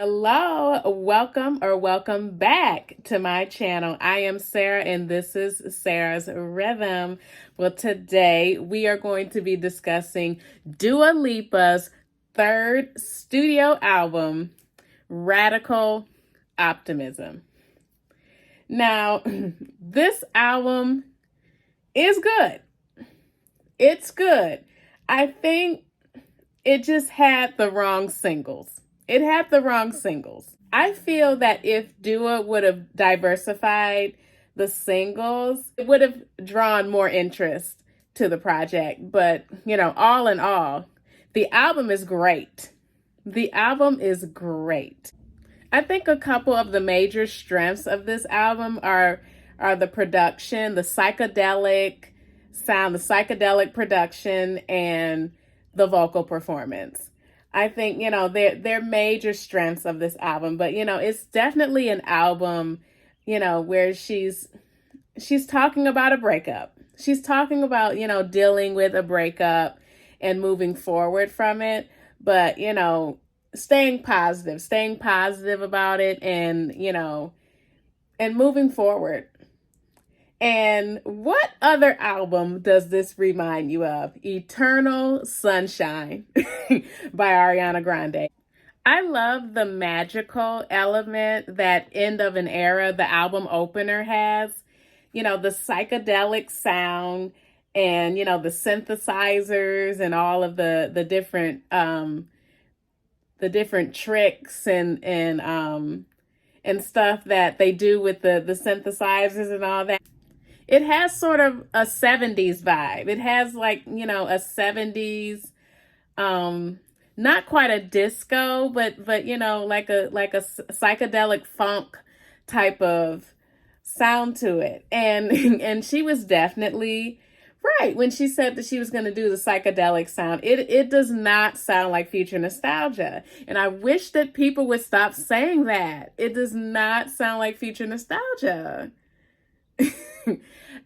Hello, welcome back to my channel. I am Sarah and this is Sarah's Rhythm. Well, today we are going to be discussing Dua Lipa's third studio album, Radical Optimism. Now, this album is good. It's good. I think it just had the wrong singles. It had the wrong singles. I feel that if Dua would have diversified the singles, it would have drawn more interest to the project. But, all in all, the album is great. The album is great. I think a couple of the major strengths of this album are the production, the psychedelic sound, the psychedelic production, and the vocal performance. I think, they're major strengths of this album, but, it's definitely an album, where she's talking about a breakup. She's talking about, dealing with a breakup and moving forward from it, but, staying positive about it and, and moving forward. And what other album does this remind you of? Eternal Sunshine by Ariana Grande. I love the magical element that End of an Era, the album opener, has. The psychedelic sound and, the synthesizers and all of the different tricks and stuff that they do with the synthesizers and all that. It has sort of a 70s vibe. It has like, a 70s, not quite a disco, but like a psychedelic funk type of sound to it. And and she was definitely right when she said that she was going to do the psychedelic sound. It does not sound like future nostalgia. And I wish that people would stop saying that. It does not sound like future nostalgia.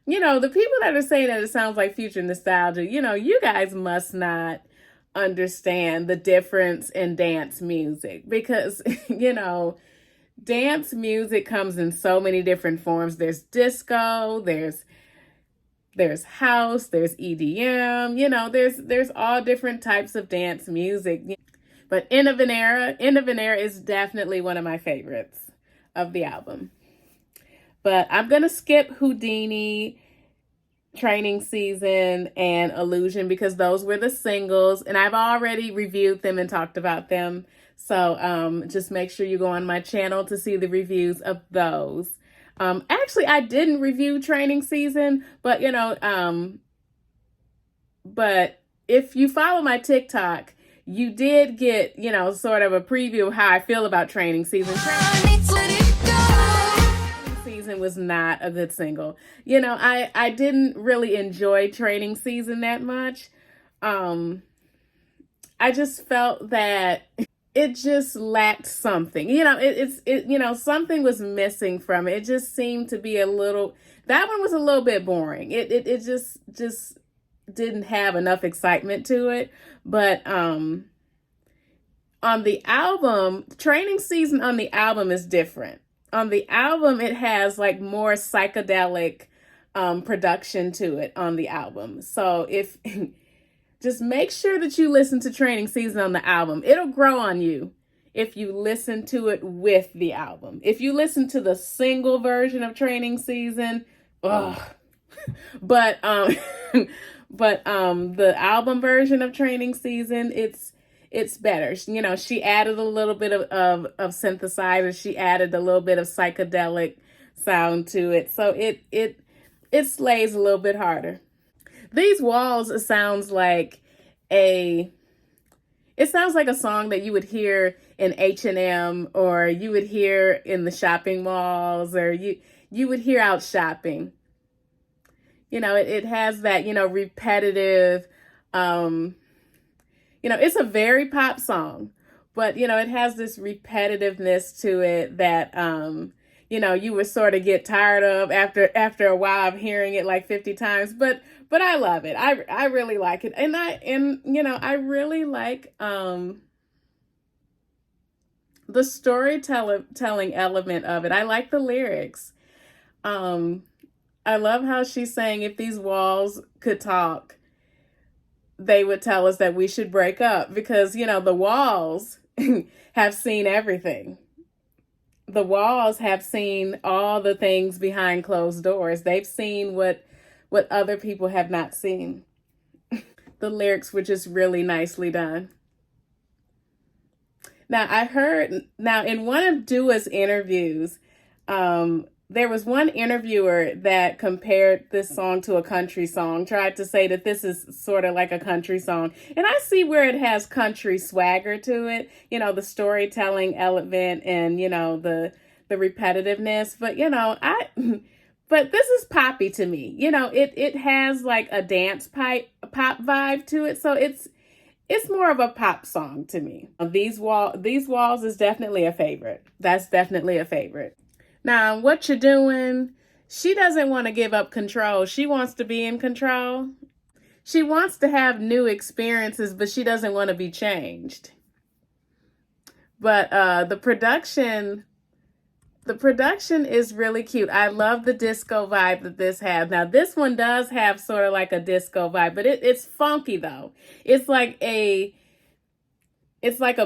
The people that are saying that it sounds like future nostalgia, you guys must not understand the difference in dance music because, dance music comes in so many different forms. There's disco, there's house, there's EDM, there's all different types of dance music. But End of an Era is definitely one of my favorites of the album. But I'm going to skip Houdini, Training Season, and Illusion because those were the singles. And I've already reviewed them and talked about them. So just make sure you go on my channel to see the reviews of those. Actually, I didn't review Training Season, but, but if you follow my TikTok, you did get, sort of a preview of how I feel about Training Season. Season was not a good single. I didn't really enjoy Training Season that much. I just felt that it just lacked something. Something was missing from it. It just seemed to be that one was a little bit boring. It just didn't have enough excitement to it. But on the album, Training Season on the album is different. On the album, it has like more psychedelic production to it on the album. So if just make sure that you listen to Training Season on the album. It'll grow on you if you listen to it with the album. If you listen to the single version of Training Season, ugh. But the album version of Training Season, it's better. She added a little bit of synthesizer. She added a little bit of psychedelic sound to it. So it slays a little bit harder. These Walls sounds like a song that you would hear in H&M or you would hear in the shopping malls or you would hear out shopping. It has that, repetitive, it's a very pop song, but, it has this repetitiveness to it that, you would sort of get tired of after a while of hearing it like 50 times, but I love it. I really like it. And I really like, the storytelling element of it. I like the lyrics. Um, I love how she's saying if these walls could talk, they would tell us that we should break up because, the walls have seen everything. The walls have seen all the things behind closed doors. They've seen what other people have not seen. The lyrics were just really nicely done. Now in one of Dua's interviews, there was one interviewer that compared this song to a country song, tried to say that this is sort of like a country song. And I see where it has country swagger to it, the storytelling element and, the repetitiveness. But, but this is poppy to me. It has like a pop vibe to it. So it's more of a pop song to me. These walls is definitely a favorite. That's definitely a favorite. Now, what you're doing, she doesn't want to give up control. She wants to be in control. She wants to have new experiences, but she doesn't want to be changed. But the production is really cute. I love the disco vibe that this has. Now, this one does have sort of like a disco vibe, but it's funky though. It's like a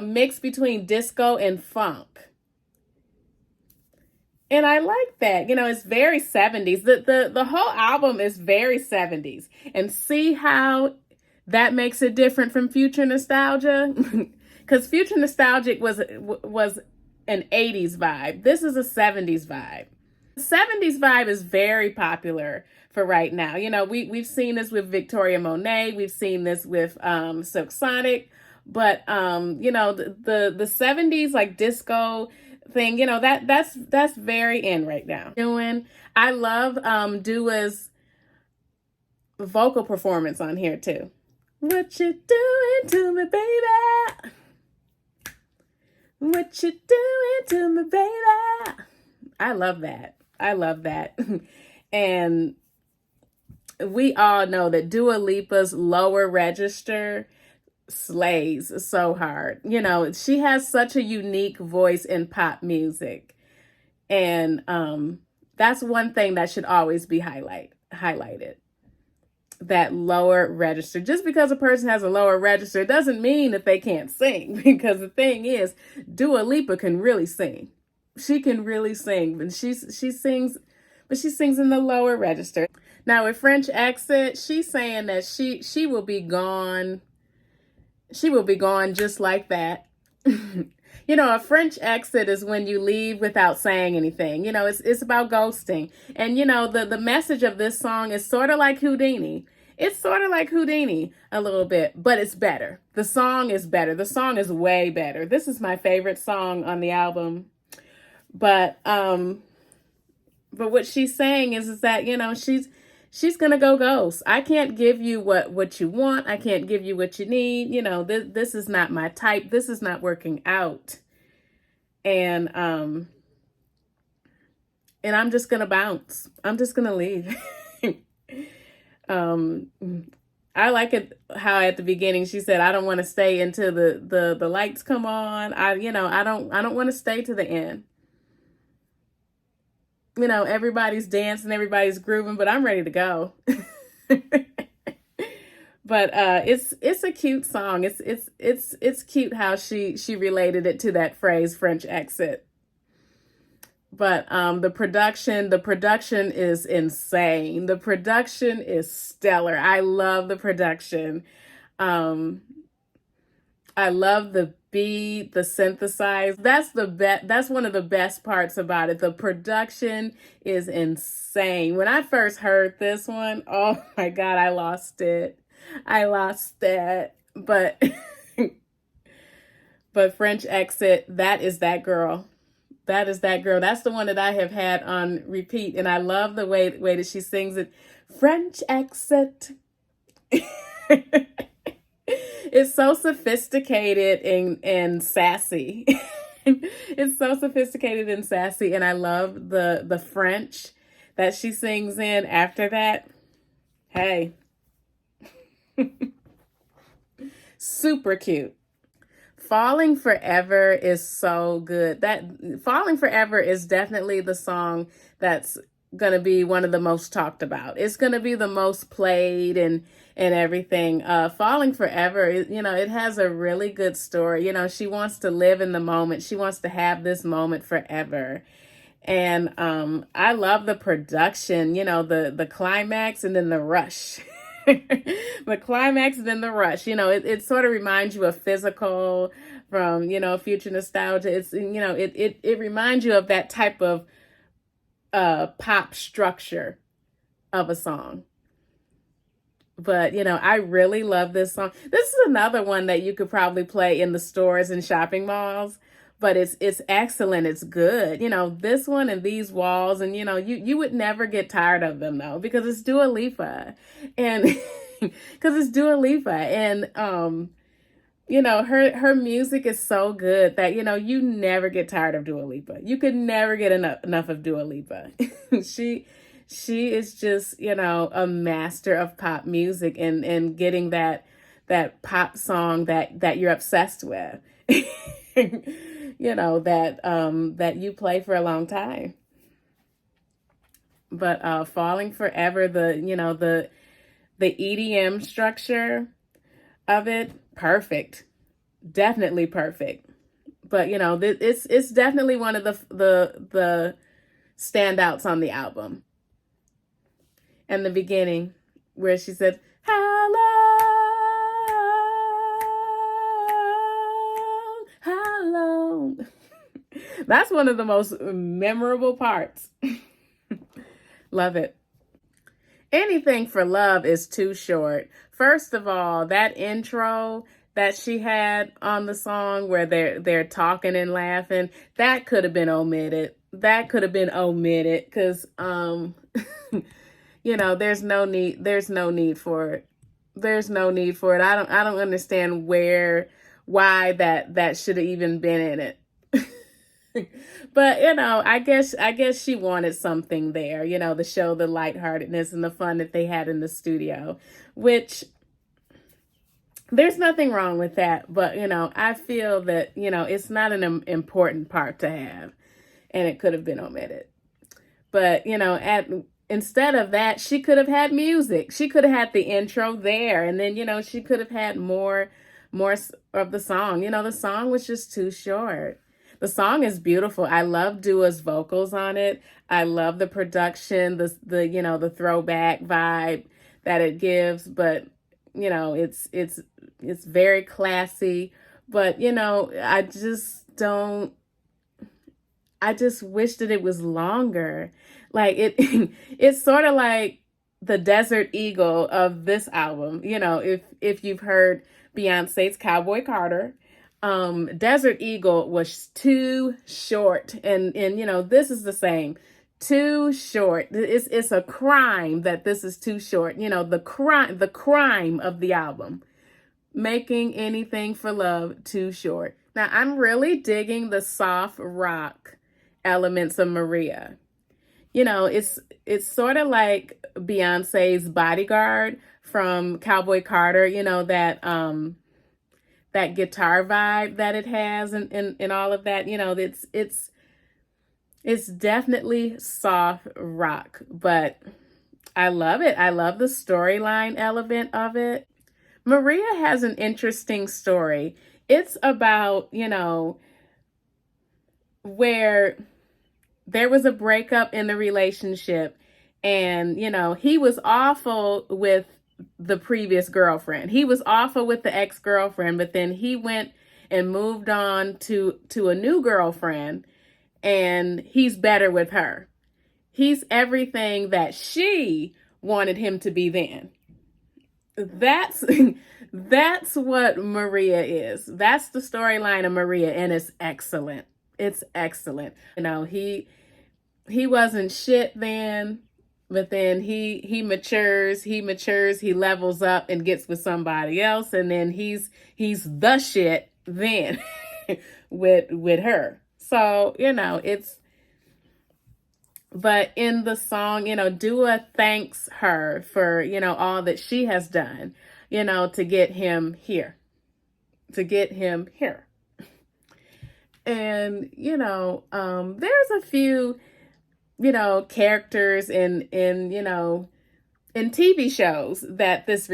mix between disco and funk. And I like that. It's very 70s. The whole album is very 70s. And see how that makes it different from Future Nostalgia? Because Future Nostalgic was an 80s vibe. This is a 70s vibe. The 70s vibe is very popular for right now. We've seen this with Victoria Monet. We've seen this with Silk Sonic. But, the 70s, like disco thing, that's very in right now. I love Dua's vocal performance on here too. What you doing to me, baby? What you doing to me, baby? I love that. And we all know that Dua Lipa's lower register slays so hard. She has such a unique voice in pop music. And that's one thing that should always be highlighted. That lower register. Just because a person has a lower register doesn't mean that they can't sing. Because the thing is, Dua Lipa can really sing. She can really sing. And she sings, but she sings in the lower register. Now with French Exit, she's saying that she will be gone. She will be gone just like that. A French exit is when you leave without saying anything. It's about ghosting. And, the message of this song is sort of like Houdini. It's sort of like Houdini a little bit, but it's better. The song is better. The song is way better. This is my favorite song on the album. But what she's saying is that, she's going to go ghost. I can't give you what you want. I can't give you what you need. This is not my type. This is not working out. And I'm just going to bounce. I'm just going to leave. I like it how at the beginning she said, I don't want to stay until the lights come on. I don't want to stay to the end. Everybody's dancing, everybody's grooving, but I'm ready to go. But it's a cute song. It's cute how she related it to that phrase French exit. But the production is insane. The production is stellar. I love the production. I love the beat, the synthesize. That's one of the best parts about it. The production is insane. When I first heard this one, oh my God, I lost it. But but French Exit, that is that girl. That's the one that I have had on repeat. And I love the way that she sings it. French Exit. It's so sophisticated and sassy. It's so sophisticated and sassy. And I love the French that she sings in after that. Hey. Super cute. Falling Forever is so good. That Falling Forever is definitely the song that's going to be one of the most talked about. It's going to be the most played and everything. Falling Forever, it has a really good story. She wants to live in the moment. She wants to have this moment forever. And I love the production, the climax and then the rush. The climax and then the rush. It sort of reminds you of Physical from, Future Nostalgia. It reminds you of that type of pop structure of a song. But, I really love this song. This is another one that you could probably play in the stores and shopping malls. But it's excellent. It's good. This one and These Walls, and you would never get tired of them though, because it's Dua Lipa, and because it's Dua Lipa, and her music is so good that you never get tired of Dua Lipa. You could never get enough of Dua Lipa. She is just a master of pop music and getting that pop song that you're obsessed with. That you play for a long time. But Falling Forever, the EDM structure of it, perfect. Definitely perfect. But it's definitely one of the standouts on the album. And the beginning where she said, "Hello, hello." That's one of the most memorable parts. Love it. Anything for Love is too short. First of all, that intro that she had on the song where they're talking and laughing, that could have been omitted. That could have been omitted because there's no need for it. There's no need for it. I don't understand why that should have even been in it. But I guess she wanted something there, to show the lightheartedness and the fun that they had in the studio, which there's nothing wrong with that. But I feel that it's not an important part to have, and it could have been omitted. But instead of that, she could have had music. She could have had the intro there, and then she could have had more of the song. The song was just too short. The song is beautiful. I love Dua's vocals on it. I love the production, the throwback vibe that it gives. But it's very classy. But I just wish that it was longer. Like it's sort of like the Desert Eagle of this album. If you've heard Beyonce's Cowboy Carter. Desert Eagle was too short, and this is the same, too short. It's a crime that this is too short. The crime of the album, making Anything for Love too short. Now I'm really digging the soft rock elements of Maria. It's sort of like Beyonce's Bodyguard from Cowboy Carter. That guitar vibe that it has and all of that, it's definitely soft rock, but I love it. I love the storyline element of it. Maria has an interesting story. It's about, where there was a breakup in the relationship and, he was awful with the previous girlfriend. He was awful with the ex-girlfriend, but then he went and moved on to a new girlfriend, and he's better with her. He's everything that she wanted him to be then. That's what Maria is. That's the storyline of Maria, and it's excellent. It's excellent. He wasn't shit then. But then he matures, he levels up and gets with somebody else, and then he's the shit then with her. So, but in the song, Dua thanks her for, all that she has done, to get him here. To get him here. And, there's a few, characters in TV shows that this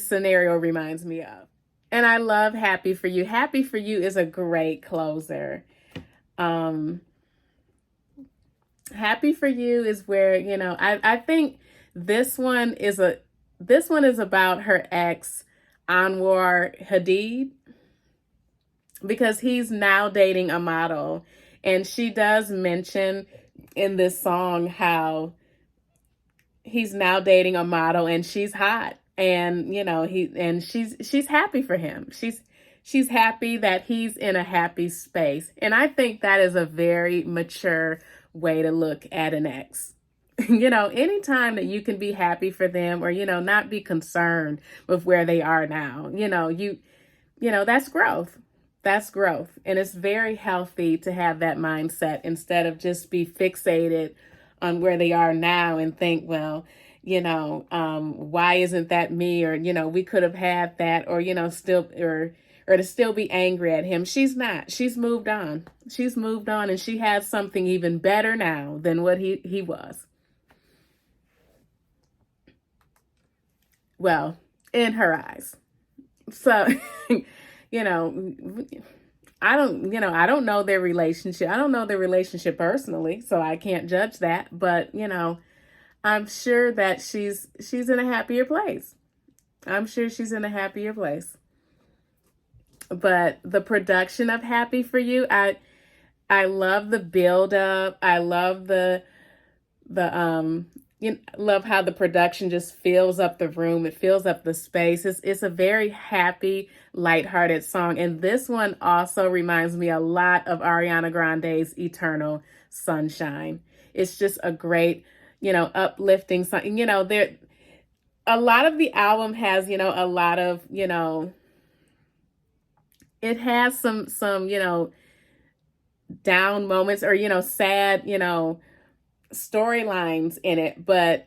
scenario reminds me of. And I love Happy for You. Happy for You is a great closer. Happy for You is where, I think this one is about her ex, Anwar Hadid, because he's now dating a model. And she does mention in this song how he's now dating a model and she's hot. And, she's happy for him. She's happy that he's in a happy space. And I think that is a very mature way to look at an ex. Anytime that you can be happy for them or, not be concerned with where they are now, that's growth. That's growth. And it's very healthy to have that mindset instead of just be fixated on where they are now and think, well, why isn't that me? Or, we could have had that, or, or to still be angry at him. She's not. She's moved on. She's moved on, and she has something even better now than what he was. Well, in her eyes. So, I don't know their relationship. I don't know their relationship personally, so I can't judge that. But, I'm sure that she's in a happier place. I'm sure she's in a happier place. But the production of Happy for You, I love the build up. I love love how the production just fills up the room. It fills up the space. It's a very happy, lighthearted song. And this one also reminds me a lot of Ariana Grande's Eternal Sunshine. It's just a great, uplifting song. There, a lot of the album has, a lot of, it has some, down moments or, sad, storylines in it, but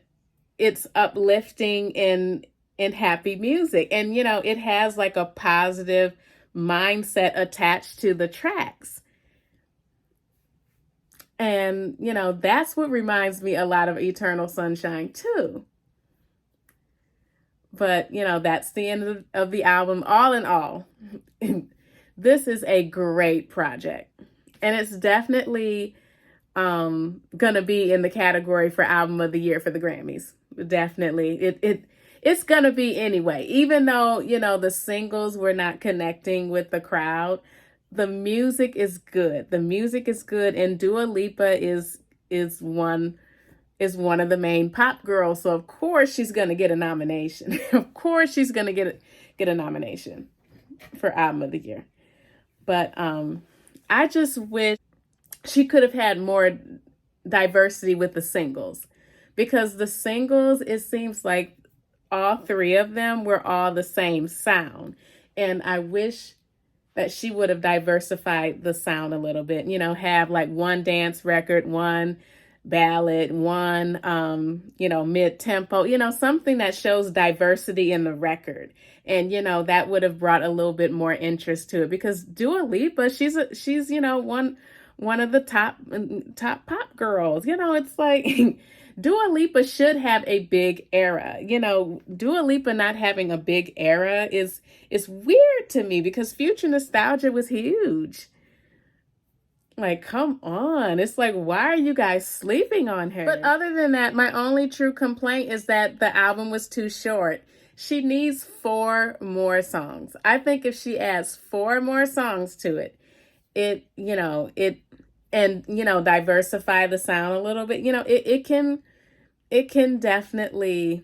it's uplifting and happy music. And, it has like a positive mindset attached to the tracks. And, that's what reminds me a lot of Eternal Sunshine too. But, that's the end of the album. All in all, this is a great project. And it's definitely gonna be in the category for Album of the Year for the Grammys. Definitely. It's gonna be anyway. Even though, the singles were not connecting with the crowd, the music is good. The music is good, and Dua Lipa is one of the main pop girls. So of course she's gonna get a nomination. Of course she's gonna get a nomination for Album of the Year. But I just wish she could have had more diversity with the singles, because the singles, it seems like all three of them were all the same sound. And I wish that she would have diversified the sound a little bit, have like one dance record, one ballad, one, mid-tempo, something that shows diversity in the record. And, that would have brought a little bit more interest to it, because Dua Lipa, she's one of the top pop girls. It's like Dua Lipa should have a big era. Dua Lipa not having a big era is weird to me, because Future Nostalgia was huge. Like, come on. It's like, why are you guys sleeping on her? But other than that, my only true complaint is that the album was too short. She needs 4 more songs. I think if she adds 4 more songs to it, diversify the sound a little bit, it can definitely,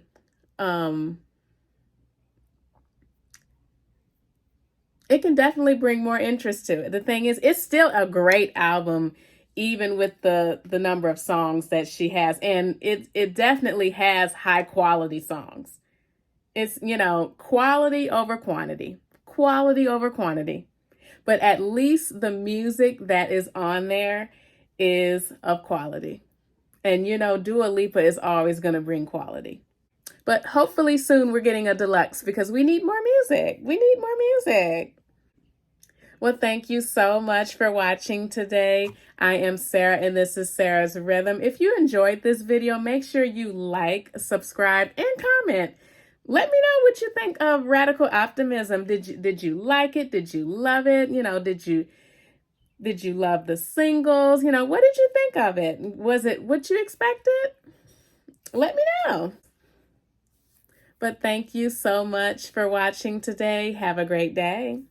it can definitely bring more interest to it. The thing is, it's still a great album, even with the number of songs that she has. And it definitely has high quality songs. It's, quality over quantity, quality over quantity. But at least the music that is on there is of quality. And, Dua Lipa is always going to bring quality. But hopefully soon we're getting a deluxe, because we need more music. We need more music. Well, thank you so much for watching today. I am Sarah, and this is Sarah's Rhythm. If you enjoyed this video, make sure you like, subscribe, and comment. Let me know what you think of Radical Optimism. Did you like it? Did you love it? Did you love the singles? What did you think of it? Was it what you expected? Let me know. But thank you so much for watching today. Have a great day.